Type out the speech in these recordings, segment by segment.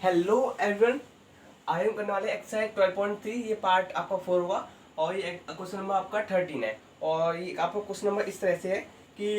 Hello everyone, आज हम करने वाले एक्सरसाइज 12.3। ये पार्ट आपका 4 हुआ और ये क्वेश्चन नंबर आपका 13 है। और ये आपका क्वेश्चन नंबर इस तरह से है कि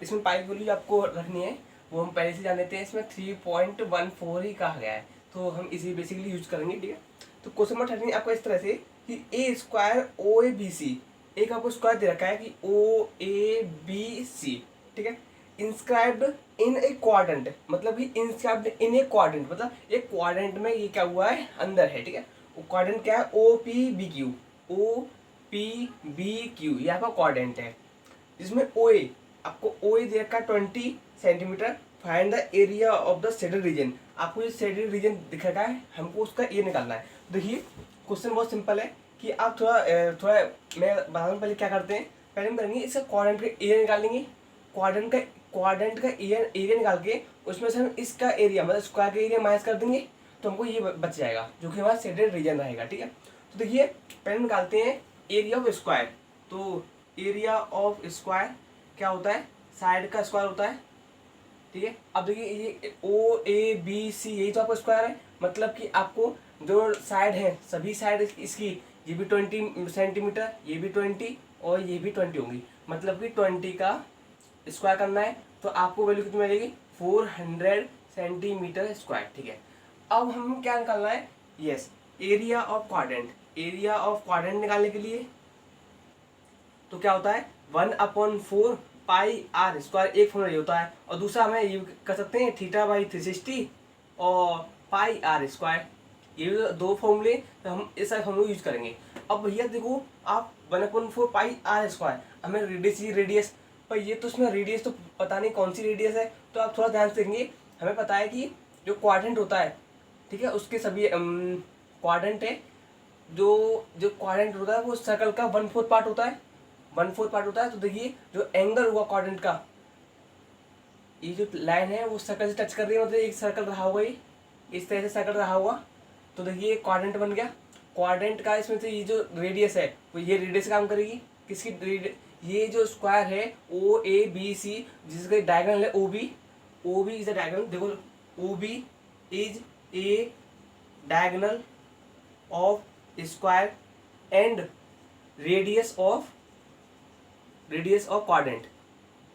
इसमें पाई वैल्यू आपको रखनी है, वो हम पहले से जान लेते हैं। इसमें 3.14 ही कहा गया है, तो हम इसी बेसिकली यूज करेंगे। ठीक है, तो क्वेश्चन नंबर 13 आपका इस तरह से कि ए स्क्वायर ओ ए बी सी, एक आपको स्क्वायर दे रखा है कि ओ ए बी सी। ठीक है, इंस्क्राइब्ड इन ए क्वाड्रेंट, मतलब कि इंस्क्राइब्ड इन ए क्वाड्रेंट मतलब एक क्वाड्रेंट में ये क्या हुआ है, अंदर है। ठीक है, वो क्वाड्रेंट क्या है, O P B Q, O P B Q, ये आपका क्वाड्रेंट है। जिसमें ओ ए, आपको ओ ए दे रखा है 20 centimetre. Find the area of the shaded region, आपको ये शेडेड रीजन दिख रखा है, हमको उसका ए निकालना है। देखिए क्वेश्चन बहुत सिंपल है कि आप थोड़ा मैं बताऊँ पहले क्या करते हैं। पहले हम करेंगे इसका क्वाड्रेंट का एरिया निकालेंगे। क्वाड्रेंट का एरिया निकाल के उसमें से हम इसका एरिया मतलब स्क्वायर का एरिया माइनस कर देंगे, तो हमको ये बच जाएगा जो कि हमारा शेडेड रीजन रहेगा। ठीक है, तो देखिए पहले निकालते हैं एरिया ऑफ स्क्वायर। तो एरिया ऑफ स्क्वायर क्या होता है, साइड का स्क्वायर होता है। ठीक है, अब देखिए ये ओ ए बी सी यही तो आपका स्क्वायर है, मतलब कि आपको जो साइड है सभी साइड इसकी, ये भी 20 सेंटीमीटर, ये भी 20 और ये भी 20 होंगी, मतलब कि 20 का स्क्वायर करना है। तो आपको वैल्यू कितनी मिलेगी, 400 सेंटीमीटर स्क्वायर। ठीक है, अब हम क्या निकालना है, yes area of quadrant. Area of quadrant निकालने के लिए तो क्या होता है, 1/4 पाई आर स्क्वायर एक फॉर्मूला ये होता है, और दूसरा हमें ये कर सकते हैं θ/360 और पाई आर स्क्वायर, ये भी दो फॉर्मूले, तो हम इस फॉर्मूला यूज करेंगे। अब भैया देखो आप 1/4 पाई आर स्क्वायर, हमें रेडियस ही रेडियस, पर ये तो उसमें रेडियस तो पता नहीं कौन सी रेडियस है, तो आप थोड़ा ध्यान से देंगे। हमें पता है कि जो क्वाड्रेंट होता है, ठीक है, उसके सभी क्वाड्रेंट है, जो जो क्वाड्रेंट होता है वो सर्कल का 1/4 पार्ट होता है, 1/4 पार्ट होता है। तो देखिए जो एंगल हुआ क्वाड्रेंट का, ये जो लाइन है वो सर्कल से टच कर रही है, मतलब एक सर्कल रहा होगा, ये इस तरह से सर्कल रहा होगा। तो देखिए क्वाड्रेंट बन गया। क्वाड्रेंट का इसमें से ये जो रेडियस है वो ये रेडियस काम करेगी किसकी, ये जो स्क्वायर है ओ ए बी सी, जिसका डायगोनल है O B, O B is a diagonal. देखो O B is a diagonal of square and radius of quadrant.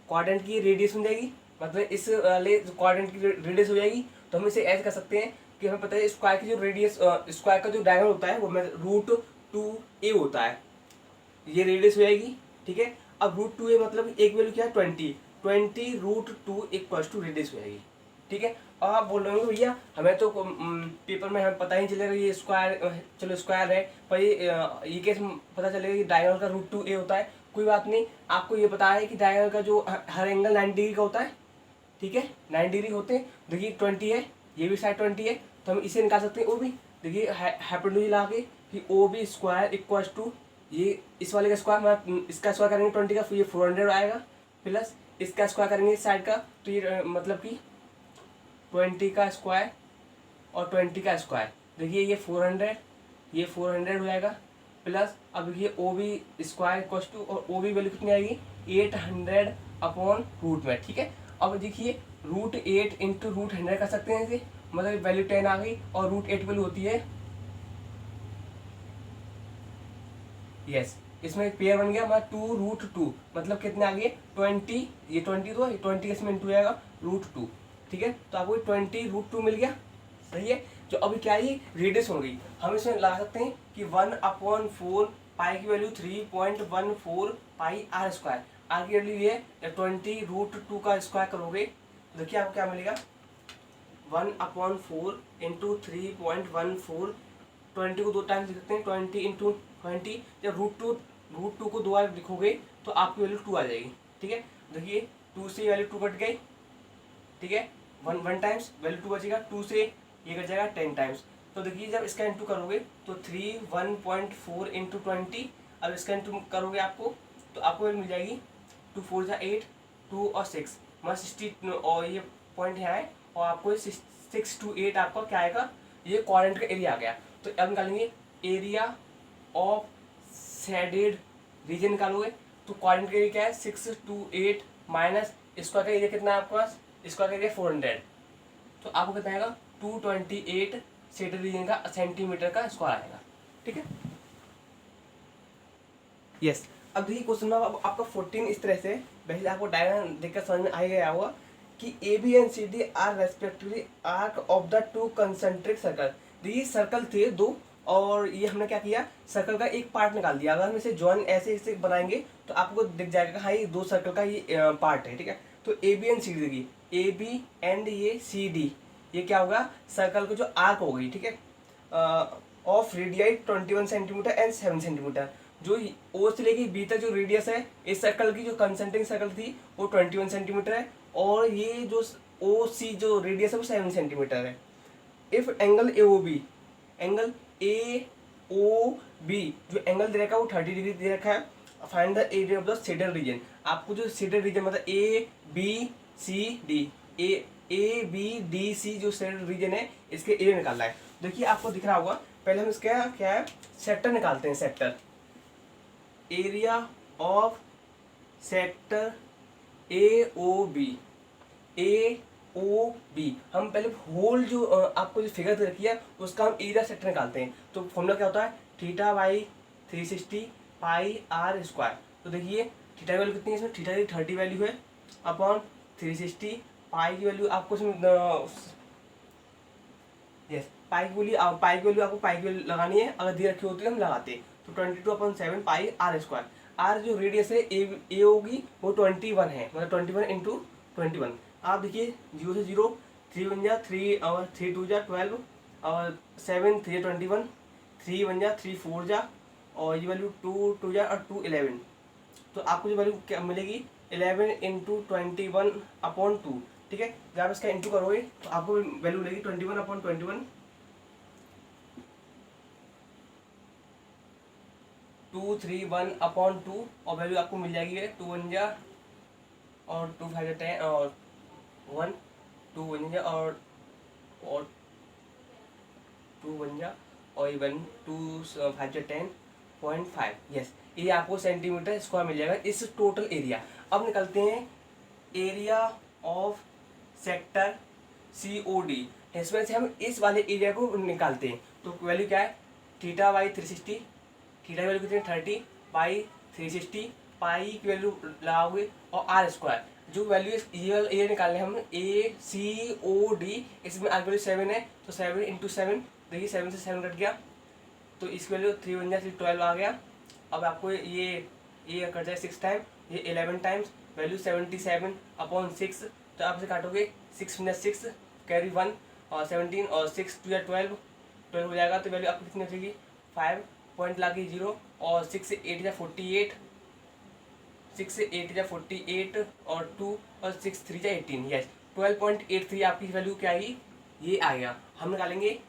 Quadrant की रेडियस हो जाएगी, मतलब इस वाले क्वाड्रेंट की रेडियस हो जाएगी। तो हम इसे ऐसे कर सकते हैं कि हमें पता है स्क्वायर की जो रेडियस, स्क्वायर का जो डायगोनल होता है वो √2a होता है, ये रेडियस हो जाएगी। ठीक है, अब √2a मतलब एक वैल्यू क्या है, 20 √2 इक्वल्स टू रेडियस हो जाएगी। ठीक है, अब आप बोल रहे हो भैया हमें तो पेपर में हमें पता ही चलेगा ये स्क्वायर, चलो स्क्वायर है, पर ये कैसे पता चलेगा कि डायगोनल का √2a होता है। कोई बात नहीं, आपको ये पता है कि डायगोनल का जो हर एंगल 90 डिग्री का होता है। ठीक है, 90 डिग्री होते हैं। देखिए 20 है, ये भी साइड 20 है, तो हम इसे निकाल सकते हैं। ओ भी देखिए हाइपोटेन्यूज लगा के कि O B square equals to, ये इस वाले का स्क्वायर, इसका स्क्वायर करेंगे 20 का, फिर ये 400 आएगा, प्लस इसका स्क्वायर करेंगे इस साइड का, तो ये मतलब कि 20 का स्क्वायर और 20 का स्क्वायर। देखिए ये 400, ये 400 हो जाएगा, प्लस अब ये O B square equals to, और ओ बी वैल्यू कितनी आएगी, 800 अपॉन रूट में। ठीक है, अब देखिए √8 इंटू √100 कर सकते हैं इसे, मतलब वैल्यू 10 आ गई, और √8 वैल्यू होती है, यस इसमें एक पेयर बन गया हमारा 2√2, मतलब कितने आ गए 20, ये 20 तो ये 20 इसमें इंटू आएगा √2। ठीक है, तो आपको 20 √2 मिल गया। सही है, जो अभी क्या है ये रेडियस हो गई, हम इसमें लगा सकते हैं कि 1/4 पाई की value 3.14 pi R square, R की वैल्यू ये 20 √2 का स्क्वायर करोगे तो देखिए आपको क्या मिलेगा, 1/4 इंटू 3.14, 20 को 2 टाइम्स लिख सकते हैं, 20 इंटू 20, जब √2 को 2 बार लिखोगे तो आपकी वैल्यू 2 आ जाएगी। ठीक है, देखिए 2 से वैल्यू 2 कट गई। ठीक है, वन टाइम्स वैल्यू 2 बचेगा, 2 से ये कट जाएगा 10 टाइम्स। तो देखिए जब इसका इंटू करोगे तो 1.4 इंटू 20, अब इसका इंटू करोगे आपको तो आपको वैल्यू मिल जाएगी 2 4 जा 8, 2 और 6 मतलब 60, और ये पॉइंट यहाँ है, और आपको 6 to 8 आपका क्या आएगा, ये क्वाड्रेंट का एरिया आ गया। तो अब निकालेंगे एरिया ऑफ शेडेड रीजन निकालोगे, तो क्वाड्रेंट का एरिया क्या है 6 to 8 माइनस स्क्वायर का एरिया कितना है आपके पास, स्क्वायर का एरिया 400, तो आपको कितना आएगा 228 शेडेड रीजन का सेंटीमीटर का स्क्वायर आएगा। ठीक है, यस। अब देखिए क्वेश्चन में अब आपका 14 इस तरह से, वैसे आपको डायग्राम देखकर समझ में आ गया होगा कि A B and C D are respectively arc of the two concentric circle. देखिए सर्कल थे दो, और ये हमने क्या किया, सर्कल का एक पार्ट निकाल दिया। अगर हम इसे जॉइन ऐसे ऐसे बनाएंगे तो आपको दिख जाएगा हाँ ये दो सर्कल का ये पार्ट है। ठीक है, तो A B and C D, देखिए ए बी एंड ये सी डी, ये क्या होगा, सर्कल को जो आर्क हो गई। ठीक है, of radii 21 centimetre and 7 centimetre. जो ओ से लेके बी तक जो रेडियस है इस सर्कल की, जो कंसेंट्रिक सर्कल थी वो 21 सेंटीमीटर है, और ये जो ओ सी जो रेडियस है वो 7 सेंटीमीटर है। If angle A O B, angle A O B जो एंगल दे रखा है वो 30 डिग्री दे रखा है। Find the area of the shaded region. आपको जो शेडेड रीजन मतलब A B C D, A B D C जो शेडेड रीजन है इसके एरिया निकालना है। देखिए आपको दिख रहा होगा, पहले हम इसका क्या है सेक्टर निकालते हैं। Sector, area of sector A O B, A O B. हम पहले होल जो आपको जो फिगर दे रखी है उसका हम एरिया सेक्टर निकालते हैं। तो फॉर्मूला क्या होता है, theta by 360 pi R square. तो देखिए थीटा की वैल्यू कितनी है इसमें, थीटा की 30 वैल्यू है अपॉन 360, पाई की वैल्यू आपको इसमें यस पाई की वैल्यू आपको पाई की वैल्यू लगानी है, अगर दे रखी होती है हम लगाते। तो 22/7 पाई आर स्क्वायर। आर जो रेडियस है ए होगी वो 21 है, मतलब 21 इंटू 21। आप देखिए 0 से 0, 3 1 जा 3 और 3 2 जा 12 और 7 3 21, 3 1 जा 3 4 जा, और ये वैल्यू 2 2 जा और 2 11। तो आपको जो वैल्यू क्या मिलेगी 11 इंटू 21/2। ठीक है, जब आप इसका इंटू करोगे तो आपको वैल्यू मिलेगी 21/21, 231/2, और वैल्यू आपको मिल जाएगी 2 1 जा और 2 5 जा 10 और 1 2 1 जा और 2 1 जा और 1 2 5 जा 10.5। यस, ये आपको सेंटीमीटर स्क्वायर मिल जाएगा इस टोटल एरिया। अब निकलते हैं area of sector C O D. इसमें से हम इस वाले एरिया को निकालते हैं। तो वैल्यू क्या है, थीटा बाई 360, थीटा की वैल्यू कितनी है 30 बाई 360, पाई की वैल्यू लगाओगे और आर स्क्वायर। जो वैल्यू ये एरिया निकालने हम ए सी ओ डी, इसमें आगे वैल्यू 7 है तो 7 इंटू 7, देखिए 7 से 7 कट गया तो इसकी वैल्यू 3 1 जा 12 आ गया। अब आपको ये कट जाए 6 टाइम, ये 11 टाइम्स, वैल्यू 77/6। तो आप इसे काटोगे 6 - 6 कैरी 1 और 17 और 6 2 या 12 हो जाएगा। तो वैल्यू आपको कितनी बचेगी 5 पॉइंट लाके 0 और 6 से 8 या 48, 6 से 8 या 48 और 2 और 6 3 या 18। यस 12.83 आपकी वैल्यू क्या आएगी, ये आएगा। हम निकालेंगे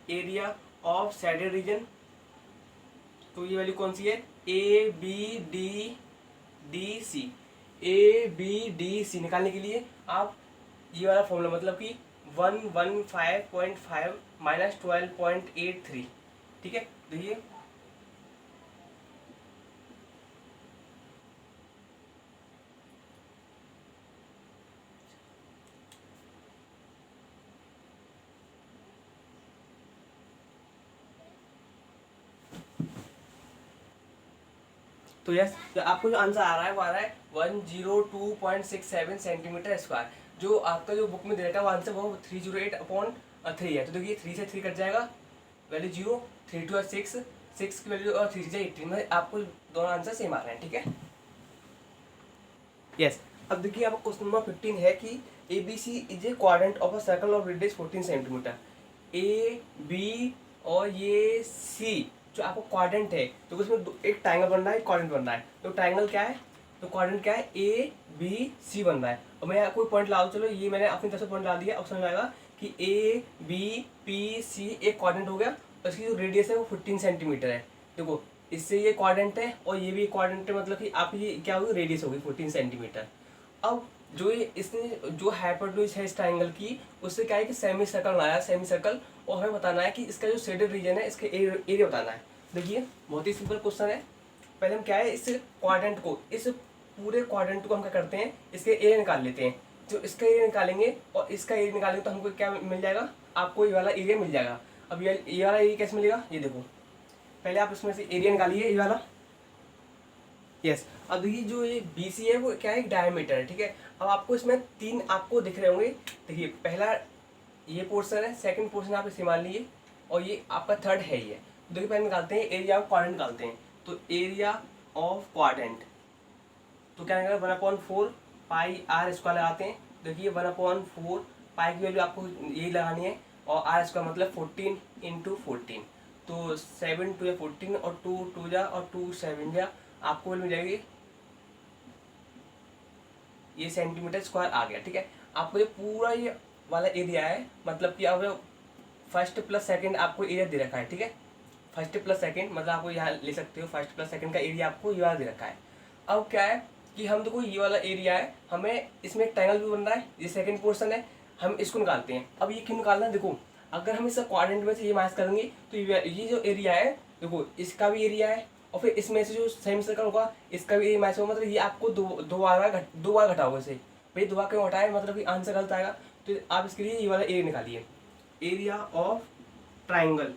एरिया ऑफ शेडेड रीजन। तो ये वैल्यू कौन सी है, A B D C. A B D C निकालने के लिए आप ये वाला फॉर्मूला मतलब कि 115.5 माइनस 12.83। ठीक है, देखिए तो यस, तो आपको जो आंसर आ रहा है वो आ रहा है 102.67 सेंटीमीटर स्क्वायर। जो आपका जो बुक में दे रखा है वो आंसर वो 308/3 है। तो देखिए 3 से 3 कट जाएगा, वैल्यू 0, 3 2 6, 6 की वैल्यू और 3 से 18 में आपको दोनों आंसर सेम आ रहे हैं। ठीक है, यस। अब देखिए आपको क्वेश्चन नंबर 15 है कि A B C is a quadrant of a circle of radius 14 centimetre. A B और ये सी जो आपको क्वाड्रेंट है, तो उसमें एक ट्रायंगल बन रहा है, एक क्वाड्रेंट बन रहा है। तो ट्रायंगल क्या है, तो क्वाड्रेंट क्या है, ए बी सी बन रहा है। और मैं कोई पॉइंट ला, चलो ये मैंने अपनी तरफ से पॉइंट ला दिया। अब समझ आएगा कि ए बी पी सी एक क्वाड्रेंट हो गया, और इसकी जो रेडियस है वो 15 सेंटीमीटर है। देखो इससे ये क्वाड्रेंट है और ये भी क्वाड्रेंट है, मतलब कि आप ये क्या होगी, रेडियस होगी 14 सेंटीमीटर। अब जो ये इसने जो हाइपोटेन्यूज है इस ट्रायंगल की, उससे क्या है कि सेमी सर्कल बनाया, सेमी सर्कल, और हमें बताना है कि इसका जो शेडेड रीजन है इसके एरिया बताना है। देखिए बहुत ही सिंपल क्वेश्चन है। पहले हम क्या है इस क्वाड्रेंट को, इस पूरे क्वाड्रेंट को हम क्या करते हैं, इसके एरिया निकाल लेते हैं। जो इसका एरिया निकालेंगे और इसका एरिया निकालेंगे तो हमको क्या मिल जाएगा, आपको ये वाला एरिया मिल जाएगा। अब ये वाला एरिया कैसे मिलेगा, ये देखो, पहले आप इसमें से एरिया निकालिए ये वाला। यस, अब देखिए जो ये बी सी है वो क्या है, एक डायमीटर है, ठीक है। अब आपको इसमें 3 आपको दिख रहे होंगे। देखिए पहला ये पोर्शन है, सेकंड पोर्शन आप इसे मान लीजिए, और ये आपका थर्ड है ये। तो देखिए पहले निकालते हैं एरिया ऑफ क्वाड्रेंट निकालते हैं। तो एरिया ऑफ क्वाड्रेंट तो क्या निकलेगा, 1/4 पाई आर स्क्वायर लगाते हैं। देखिए 1/4 पाई की वैल्यू आपको यही लगानी है, और आर स्क्वायर मतलब 14 इंटू 14। तो 7 2 14 और 2 2 जा और 2 7 जा, आपको मिल जाएगी ये सेंटीमीटर स्क्वायर आ गया, ठीक है। आपको ये पूरा ये वाला एरिया है, मतलब कि अब फर्स्ट प्लस सेकंड आपको एरिया दे रखा है, ठीक है। फर्स्ट प्लस सेकंड मतलब आपको यहाँ ले सकते हो, फर्स्ट प्लस सेकंड का एरिया आपको ये वाला दे रखा है। अब क्या है कि हम देखो ये वाला एरिया है, हमें इसमें एक ट्रायंगल भी बन रहा है, ये सेकंड पोर्शन है, हम इसको निकालते हैं। अब ये क्यों निकालना है, देखो अगर हम इसका क्वाड्रेंट में से ये माइनस करेंगे तो ये जो एरिया है देखो इसका भी एरिया है, और फिर इसमें से जो सेमी सर्कल होगा इसका भी एरिया माइनस होगा, मतलब ये आपको दो बार घटाओगे इसे। भाई 2 बार क्यों घटाए, मतलब कि आंसर गलत आएगा। तो आप इसके लिए ये वाला एरिया निकालिए, area of triangle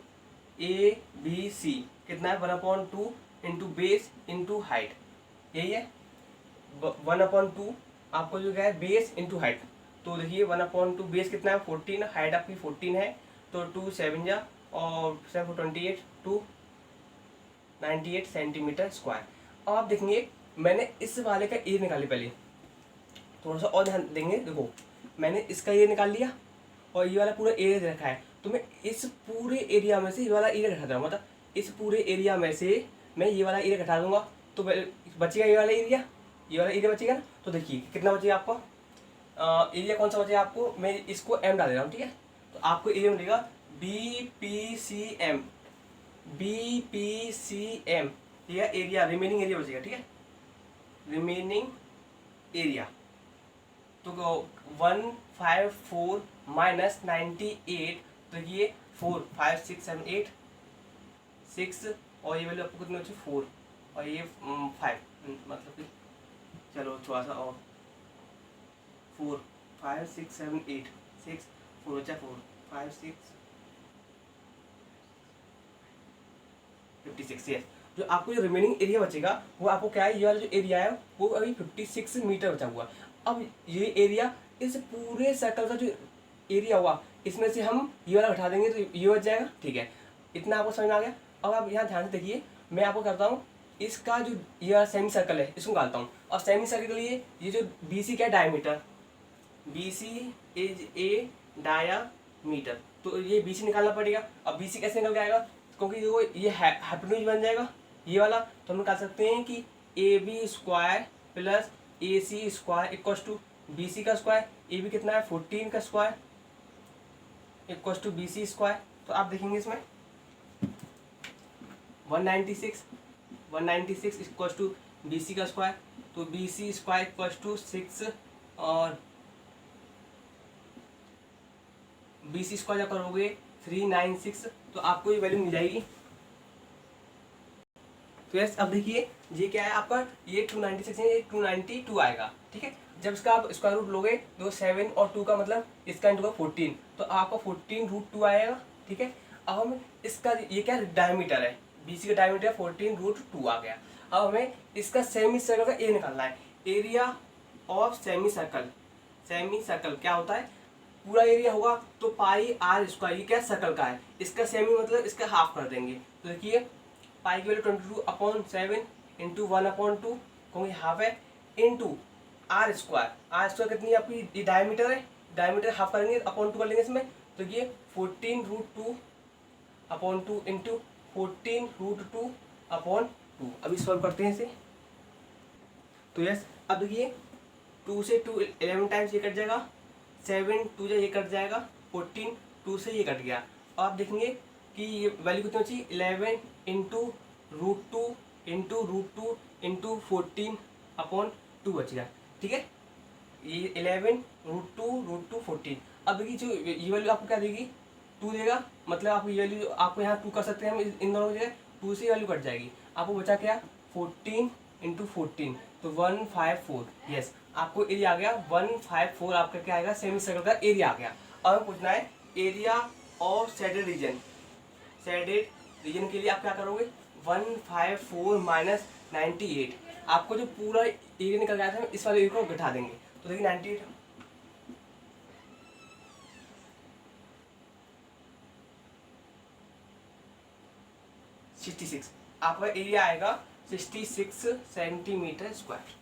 A B C कितना है, 1/2 इंटू बेस इंटू हाइट, यही है 1/2 आपको जो क्या है बेस इंटू हाइट। तो देखिए 1/2 बेस कितना है 14, हाइट आपकी 14 है, तो 2 7 जा और 7 28 2 98 सेंटीमीटर स्क्वायर। अब आप देखेंगे मैंने इस वाले का एरिया निकाले, पहले थोड़ा सा और ध्यान देंगे। देखो मैंने इसका एरिया निकाल लिया और ये वाला पूरा एरिया दे रखा है, तो मैं इस पूरे एरिया में से ये वाला एरिया घटा दूंगा, मतलब इस पूरे एरिया में से मैं ये वाला एरिया घटा दूंगा, तो बचेगा ये वाला एरिया, ये वाला एरिया बचेगा ना। तो देखिए कितना बचेगा आपको, एरिया कौन सा बचेगा आपको, मैं इसको एम डाल दे रहा हूँ, ठीक है। तो आपको एरिया मिलेगा B P C M, B P C M, ठीक है। एरिया रिमेनिंग एरिया बचेगा, ठीक है, रिमेनिंग एरिया। तो 154 माइनस 98, तो ये 4 5 6 7 8 6, और ये वैल्यू आपको कितनी बची 4, और ये 5, मतलब कि चलो थोड़ा सा और 4 5 6 7 8 6 4 बचा 4 5 6 56। यस, जो आपको जो रिमेनिंग एरिया बचेगा वो आपको क्या है, ये वाला जो एरिया है वो अभी 56 मीटर बचा हुआ। अब ये एरिया इस पूरे सर्कल का जो एरिया हुआ इसमें से हम ये वाला घटा देंगे तो ये बच जाएगा, ठीक है। इतना आपको समझ में आ गया। अब आप यहाँ ध्यान से देखिए, मैं आपको करता हूँ इसका जो ये सेमी सर्कल है इसको निकालता हूँ, और सेमी सर्कल के लिए ये जो बी सी क्या diameter, B C is a diameter, तो ये बी सी निकालना पड़ेगा। अब बी सी कैसे निकल के आएगा, क्योंकि वो ये हाइपोटेन्यूज बन जाएगा ये वाला, तो हम निकाल सकते हैं कि A B square plus A C square equal to B C का स्क्वायर, ए बी कितना है 14 का square equal to B C square. तो आप देखेंगे इसमें 196 इक्व टू बी सी का स्क्वायर, तो B C square equal to 6, और बी सी स्क्वायर जब करोगे 396, तो आपको ये वैल्यू मिल जाएगी। तो यस, अब देखिए ये क्या है आपका, ये 296 है, ये 292 आएगा, ठीक है। जब इसका आप स्क्वायर रूट लोगे तो 7 और 2 का मतलब इसका इंटू का 14, तो आपका 14√2 आएगा, ठीक है। अब हम इसका ये क्या डायमीटर है, बीसी का डायमीटर 14√2 आ गया। अब हमें इसका सेमी सर्कल का एरिया निकालना है, area of semi circle. Semi circle क्या होता है, पूरा एरिया होगा तो पाई आर स्क्वायर, ये क्या सर्कल का है, इसका सेमी मतलब इसका हाफ कर देंगे। तो देखिए पाई की वैल्यू 22/7 इंटू 1/2, क्योंकि हाफ है, into R square. R square कितनी आपकी ये डायमीटर है, डायमीटर हाफ करेंगे अपॉन 2 कर लेंगे इसमें, तो ये 14√2/2 इंटू 14√2/2। अभी सॉल्व करते हैं इसे। तो यस, अब देखिए 2 से 2 11 टाइम्स ये कट जाएगा, 7 2 ये कट जाएगा, 14 2 से ये कट गया। आप देखेंगे कि ये वैल्यू कितनी बची 11 इंटू √2 इंटू √2 इंटू 14/2 बचेगा, ठीक है। ये 11 √2 14। अब देखिए जो ये वैल्यू आपको क्या देगी 2 देगा, मतलब आप ये वैल्यू आपको यहाँ 2 कर सकते हैं हम इन दोनों की जगह, 2 से वैल्यू कट जाएगी, आपको बचा क्या 14 इंटू 14, तो 154। यस, आपको एरिया आ गया 154, आपका क्या आएगा सेमी सर्कल का एरिया आ गया। अब हमें पूछना है area of shaded region, shaded region के लिए आप क्या करोगे 154 माइनस 98, आपको जो पूरा एरिया निकल गया था इस वाले एरिया को घटा देंगे। तो देखिए 98 66, आपका एरिया आएगा 66 सेंटीमीटर स्क्वायर।